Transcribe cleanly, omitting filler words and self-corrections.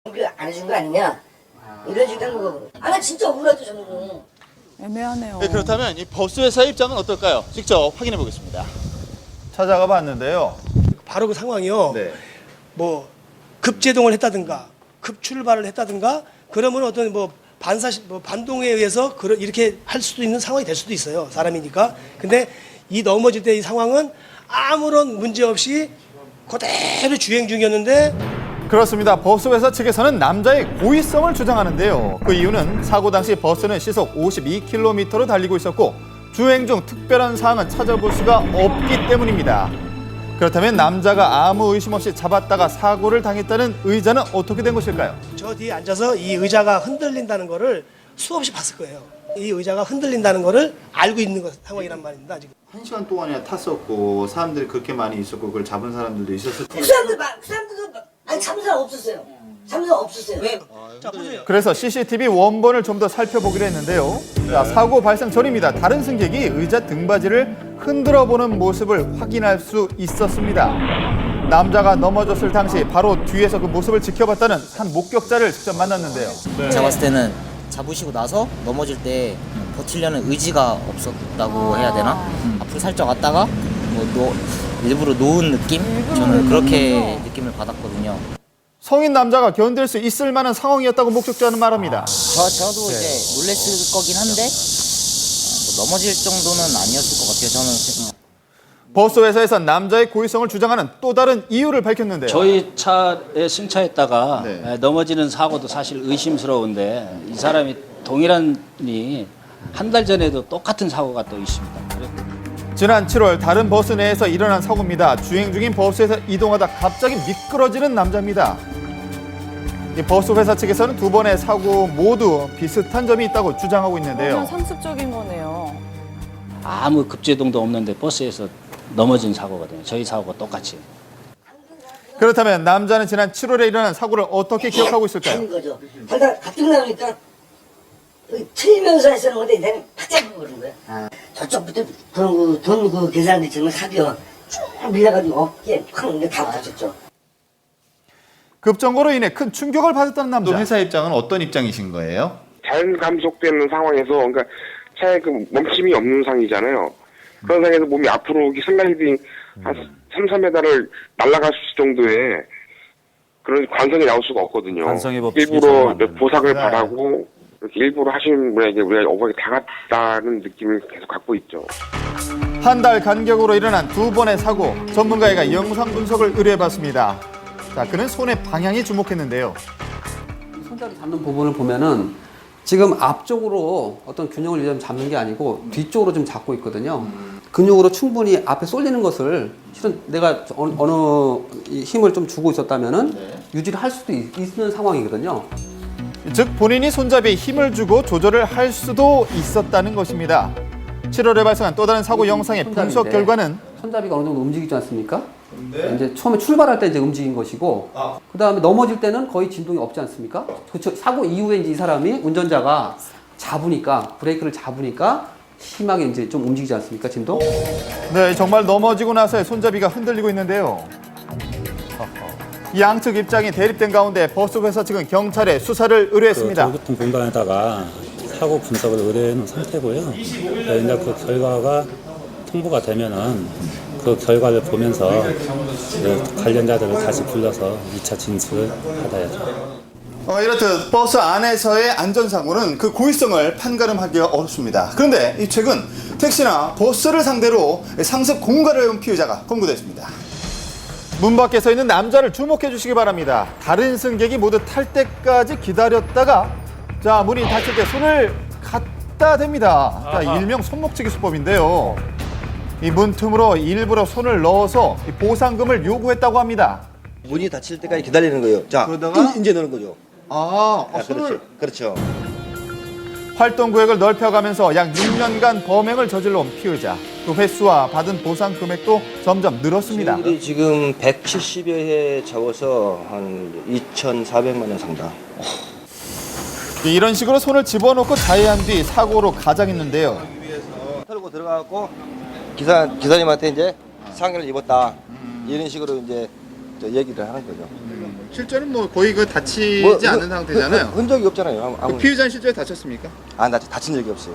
안 해준 거 아니냐? 이런 식으로 한 거거든. 아, 나 진짜 억울하다, 저는. 애매하네요. 네, 그렇다면 이 버스 회사의 입장은 어떨까요? 직접 확인해 보겠습니다. 찾아가 봤는데요. 바로 그 상황이요. 네. 뭐 급제동을 했다든가 급출발을 했다든가 그러면 어떤 뭐 반동에 의해서 이렇게 할 수도 있는 상황이 될 수도 있어요. 사람이니까. 근데 이 넘어질 때 이 상황은 아무런 문제 없이 그대로 주행 중이었는데 그렇습니다. 버스회사 측에서는 남자의 고의성을 주장하는데요. 그 이유는 사고 당시 버스는 시속 52km로 달리고 있었고 주행 중 특별한 사항은 찾아볼 수가 없기 때문입니다. 그렇다면 남자가 아무 의심 없이 잡았다가 사고를 당했다는 의자는 어떻게 된 것일까요? 저 뒤에 앉아서 이 의자가 흔들린다는 거를 수없이 봤을 거예요. 이 의자가 흔들린다는 거를 알고 있는 상황이란 말입니다. 지금. 1시간 동안이나 탔었고 사람들이 그렇게 많이 있었고 그걸 잡은 사람들도 있었을 그 사람들도 아니, 잡은 사람 없었어요. 잡은 사람 없었어요. 왜? 자, 보세요. 그래서 CCTV 원본을 좀 더 살펴보기로 했는데요. 자, 사고 발생 전입니다. 다른 승객이 의자 등받이를 흔들어 보는 모습을 확인할 수 있었습니다. 남자가 넘어졌을 당시 바로 뒤에서 그 모습을 지켜봤다는 한 목격자를 직접 만났는데요. 제가 봤을 때는 잡으시고 나서 넘어질 때 버티려는 의지가 없었다고 해야 되나? 앞으로 살짝 왔다가 뭐 일부러 놓은 느낌? 저는 그렇게 느낌을 받았거든요. 성인 남자가 견딜 수 있을 만한 상황이었다고 목격자는 말합니다. 저도 이제 놀랬을 거긴 한데 뭐 넘어질 정도는 아니었을 것 같아요. 저는. 버스 회사에서 남자의 고의성을 주장하는 또 다른 이유를 밝혔는데요. 저희 차에 승차했다가 네. 넘어지는 사고도 사실 의심스러운데 이 사람이 동일한이 한 달 전에도 똑같은 사고가 또 있습니다. 지난 7월 다른 버스 내에서 일어난 사고입니다. 주행 중인 버스에서 이동하다 갑자기 미끄러지는 남자입니다. 이 버스 회사 측에서는 두 번의 사고 모두 비슷한 점이 있다고 주장하고 있는데요. 완전 상습적인 거네요. 아무 급제동도 없는데 버스에서 넘어진 사고거든요. 저희 사고가 똑같이. 그렇다면 남자는 지난 7월에 일어난 사고를 어떻게 기억하고 있을까요? 하는 거죠. 하다 가뜩 나오니까 틀면서 했는 건데 나는 팍 잡아버린 거야. 저쪽부터 돈 계산대 정말 사비어 쭉 밀려가지고 어깨에 팍 다 붙였죠. 급정거로 인해 큰 충격을 받았다는 또 남자. 회사 입장은 어떤 입장이신 거예요? 자연 감속되는 상황에서 그러니까 차에 그 멈춤이 없는 상이잖아요. 그런 상황에서 몸이 앞으로 이렇게 슬라이딩 한 3, 4m를 날아갈 수 있을 정도의 그런 관성이 나올 수가 없거든요. 관성의 법칙이 일부러 적용 안 되는 보상을 네. 바라고 이렇게 일부러 하시는 분에게 우리가 억울하게 당했다는 느낌을 계속 갖고 있죠. 한 달 간격으로 일어난 두 번의 사고. 전문가가 영상 분석을 의뢰해봤습니다. 자, 그는 손의 방향에 주목했는데요. 손잡이 잡는 부분을 보면은 지금 앞쪽으로 어떤 균형을 유지하면 잡는 게 아니고 뒤쪽으로 좀 잡고 있거든요. 근육으로 충분히 앞에 쏠리는 것을 실은 내가 어느 힘을 좀 주고 있었다면은 유지를 할 수도 있는 상황이거든요. 즉 본인이 손잡이에 힘을 주고 조절을 할 수도 있었다는 것입니다. 7월에 발생한 또 다른 사고 영상의 분석 결과는 손잡이가 어느 정도 움직이지 않습니까? 이제 처음에 출발할 때 이제 움직인 것이고, 그 다음에 넘어질 때는 거의 진동이 없지 않습니까? 그렇죠. 사고 이후에 이제 이 사람이 운전자가 잡으니까 브레이크를 잡으니까 심하게 이제 좀 움직이지 않습니까? 진동? 네, 정말 넘어지고 나서의 손잡이가 흔들리고 있는데요. 양측 입장이 대립된 가운데 버스 회사 측은 경찰에 수사를 의뢰했습니다. 도로교통 공간에다가 사고 분석을 의뢰해놓은 상태고요. 이제 그 결과가 통보가 되면은 그 결과를 보면서 관련자들을 다시 불러서 2차 진술을 받아야죠. 이렇듯 버스 안에서의 안전사고는 그 고의성을 판가름하기가 어렵습니다. 그런데 최근 택시나 버스를 상대로 상습 공갈을 해온 피의자가 검거됐습니다. 문 밖에 서 있는 남자를 주목해 주시기 바랍니다. 다른 승객이 모두 탈 때까지 기다렸다가 자 문이 닫힐 때 손을 갖다 댑니다. 자, 일명 손목치기 수법인데요. 이 문틈으로 일부러 손을 넣어서 보상금을 요구했다고 합니다. 문이 닫힐 때까지 기다리는 거예요. 자, 그러다가 이제 넣는 거죠. 그렇죠. 활동 구역을 넓혀가면서 약 6년간 범행을 저질러온 피의자. 그 횟수와 받은 보상 금액도 점점 늘었습니다. 저희들이 지금 170여 회 잡아서 한 2,400만 원 상당. 이런 식으로 손을 집어넣고 자해한 뒤 사고로 가장했는데요. 털고 들어가고 기사님한테 이제 상해를 입었다. 이런 식으로 이제 얘기를 하는 거죠. 실제는 뭐 거의 다치지 않은 상태잖아요. 흔적이 없잖아요. 피해자는 실제로 다쳤습니까? 나 다친 적이 없어요.